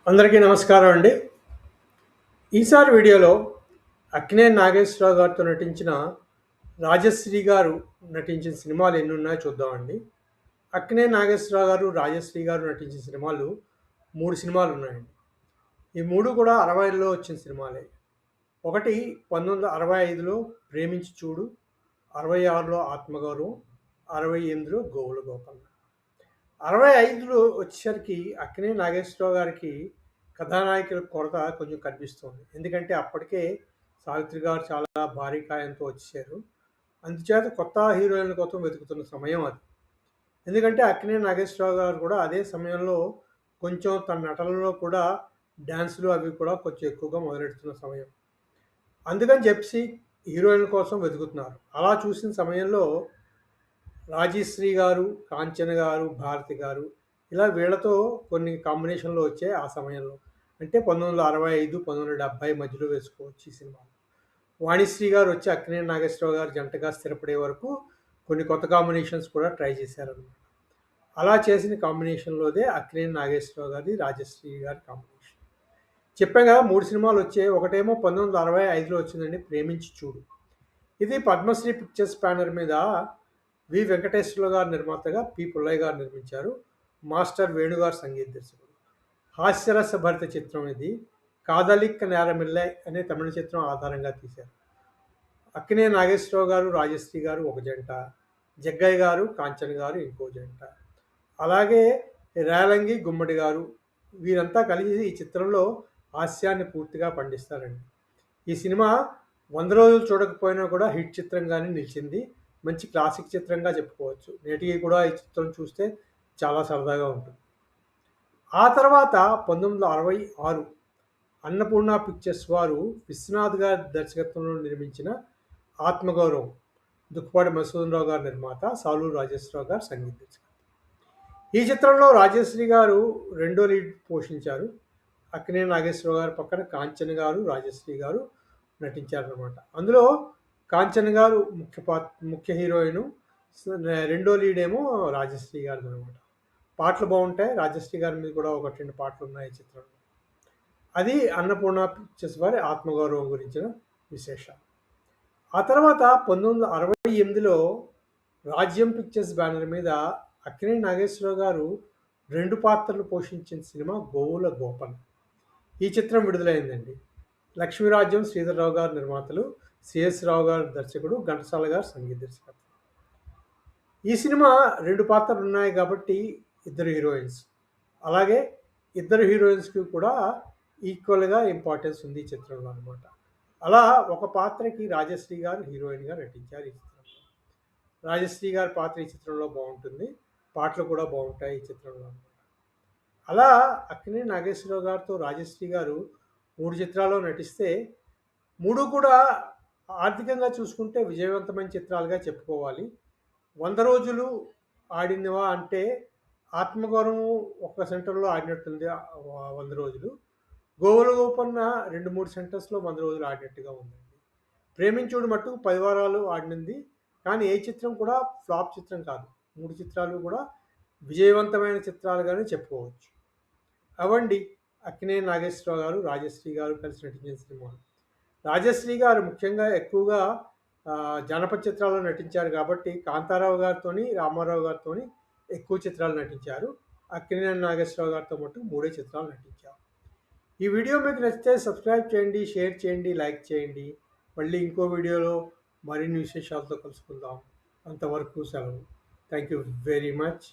అందరికీ నమస్కారం అండి. ఈసారి వీడియోలో అక్కినేని నాగేశ్వరరావు గారితో నటించిన రాజశ్రీ గారు నటించిన సినిమాలు ఎన్ని ఉన్నాయో చూద్దామండి. అక్కినేని నాగేశ్వరరావు గారు, రాజశ్రీ గారు నటించిన సినిమాలు 3 సినిమాలు ఉన్నాయండి. ఈ 3 కూడా 60ల్లో వచ్చిన సినిమాలే. ఒకటి 1965లో 'ప్రేమించి చూడు', 66లో 'ఆత్మగౌరవం', 68లో 'గోవుల గోపన్న'. 65లో వచ్చేసరికి అక్కినేని నాగేశ్వరరావు గారికి కథానాయకుల కొరత కొంచెం కనిపిస్తోంది. ఎందుకంటే అప్పటికే సావిత్రి గారు చాలా భారీ కాయంతో వచ్చేసారు. అందుచేత కొత్త హీరోయిన్ల కోసం వెతుకుతున్న సమయం అది. ఎందుకంటే అక్కినేని నాగేశ్వరరావు గారు కూడా అదే సమయంలో కొంచెం తన నటనలో కూడా డాన్సులు అవి కూడా కొంచెం ఎక్కువగా మొదలెడుతున్న సమయం. అందుకని చెప్పేసి హీరోయిన్ల కోసం వెతుకుతున్నారు. అలా చూసిన సమయంలో రాజశ్రీ గారు, కాంచన గారు, భారతి గారు ఇలా వీళ్ళతో కొన్ని కాంబినేషన్‌లో వచ్చాయి ఆ సమయంలో. అంటే 1965, 1970 మధ్యలో వేసుకోవచ్చు ఈ సినిమాలు. వాణిశ్రీ గారు వచ్చి అక్కినేని నాగేశ్వరరావు గారు జంటగా స్థిరపడే వరకు కొన్ని కొత్త కాంబినేషన్స్ కూడా ట్రై చేశారనమాట. అలా చేసిన కాంబినేషన్‌లోదే అక్కినేని నాగేశ్వరరావు గారిది, రాజశ్రీ గారి కాంబినేషన్. చెప్పాం కదా 3 సినిమాలు వచ్చాయి. ఒకటేమో 1965లో వచ్చిందండి 'ప్రేమించి చూడు'. ఇది పద్మశ్రీ పిక్చర్స్ బ్యానర్ మీద వి. వెంకటేశ్వర్లు గారు నిర్మాతగా, పి. పుల్లయ్య గారు నిర్మించారు. మాస్టర్ వేణు గారు సంగీత దర్శకుడు. హాస్యరస భరిత చిత్రం ఇది. 'కాదలిక్క నేరమిల్లై' అనే తమిళ చిత్రం ఆధారంగా తీశారు. అక్కినేని నాగేశ్వరరావు గారు, రాజశ్రీ గారు ఒక జంట, జగ్గయ్య గారు, కాంచన గారు ఇంకో జంట. అలాగే రేలంగి, గుమ్మడి గారు వీరంతా కలిసి ఈ చిత్రంలో హాస్యాన్ని పూర్తిగా పండిస్తారండి. ఈ సినిమా 100 రోజులు చూడకపోయినా కూడా హిట్ చిత్రంగానే నిలిచింది. మంచి క్లాసిక్ చిత్రంగా చెప్పుకోవచ్చు. నేటికి కూడా ఈ చిత్రం చూస్తే చాలా సరదాగా ఉంటుంది. ఆ తర్వాత 1966 అన్నపూర్ణ పిక్చర్స్ వారు విశ్వనాథ్ గారి దర్శకత్వంలో నిర్మించిన 'ఆత్మగౌరవం'. దుక్కిపాటి మధుసూదనరావు గారు నిర్మాత, సాలూరు రాజేశ్వరరావు గారు సంగీత దర్శకులు. ఈ చిత్రంలో రాజశ్రీ గారు రెండో లీడ్ పోషించారు. అక్కినేని నాగేశ్వరరావు గారి పక్కన కాంచన గారు, రాజశ్రీ గారు నటించారనమాట. అందులో కాంచన గారు ముఖ్య హీరోయిను. రెండో లీడ్ ఏమో రాజశ్రీ గారిదనమాట. పాటలు బాగుంటాయి. రాజశ్రీ గారి మీద కూడా 1, 2 పాటలు ఉన్నాయి ఈ చిత్రంలో. అది అన్నపూర్ణ పిక్చర్స్ వారి 'ఆత్మగౌరవం' గురించిన విశేషాలు. ఆ తర్వాత 1968లో రాజ్యం పిక్చర్స్ బ్యానర్ మీద అక్కినేని నాగేశ్వరరావు గారు 2 పాత్రలు పోషించిన సినిమా 'గోవుల గోపన్న'. ఈ చిత్రం విడుదలైందండి. లక్ష్మీరాజ్యం శ్రీధర్రావు గారు నిర్మాతలు, సిఎస్ రావు గారు దర్శకుడు, ఘంటసాల గారు సంగీత దర్శకత్వం. ఈ సినిమా 2 పాత్రలు ఉన్నాయి కాబట్టి ఇద్దరు హీరోయిన్స్. అలాగే ఇద్దరు హీరోయిన్స్‌కి కూడా ఈక్వల్‌గా ఇంపార్టెన్స్ ఉంది ఈ చిత్రంలో అనమాట. అలా ఒక పాత్రకి రాజశ్రీ గారు హీరోయిన్‌గా నటించారు ఈ చిత్రంలో. రాజశ్రీ గారి పాత్ర ఈ చిత్రంలో బాగుంటుంది. పాటలు కూడా బాగుంటాయి ఈ చిత్రంలో అనమాట. అలా అక్కినేని నాగేశ్వరరావు గారితో రాజశ్రీ గారు 3 చిత్రాల్లో నటిస్తే 3 కూడా ఆర్థికంగా చూసుకుంటే విజయవంతమైన చిత్రాలుగా చెప్పుకోవాలి. 100 రోజులు ఆడినవా అంటే 'ఆత్మగౌరవం' ఒక సెంటర్‌లో ఆడినట్టుంది 100 రోజులు. 'గోవుల గోపన్న' 2, 3 సెంటర్స్‌లో 100 రోజులు ఆడినట్టుగా ఉందండి. 'ప్రేమించుడు' మట్టుకు 10 వారాలు ఆడినంది. కానీ ఏ చిత్రం కూడా ఫ్లాప్ చిత్రం కాదు. 3 చిత్రాలు కూడా విజయవంతమైన చిత్రాలుగానే చెప్పుకోవచ్చు. అవండి అక్కినేని నాగేశ్వరరావు గారు, రాజశ్రీ గారు కలిసి నటించిన సినిమాలు. రాజశ్రీ గారు ముఖ్యంగా ఎక్కువగా జానపద చిత్రాల్లో నటించారు కాబట్టి కాంతారావు గారితోని, రామారావు గారితోని ఎక్కువ చిత్రాలు నటించారు. అక్కినేని నాగేశ్వరరావు గారితో మటుకు 3 చిత్రాలు నటించారు. ఈ వీడియో మీకు నచ్చితే సబ్స్క్రైబ్ చేయండి, షేర్ చేయండి, లైక్ చేయండి. మళ్ళీ ఇంకో వీడియోలో మరిన్ని విశేషాలతో కలుసుకుందాం. అంతవరకు సెలవు. Thank you very much.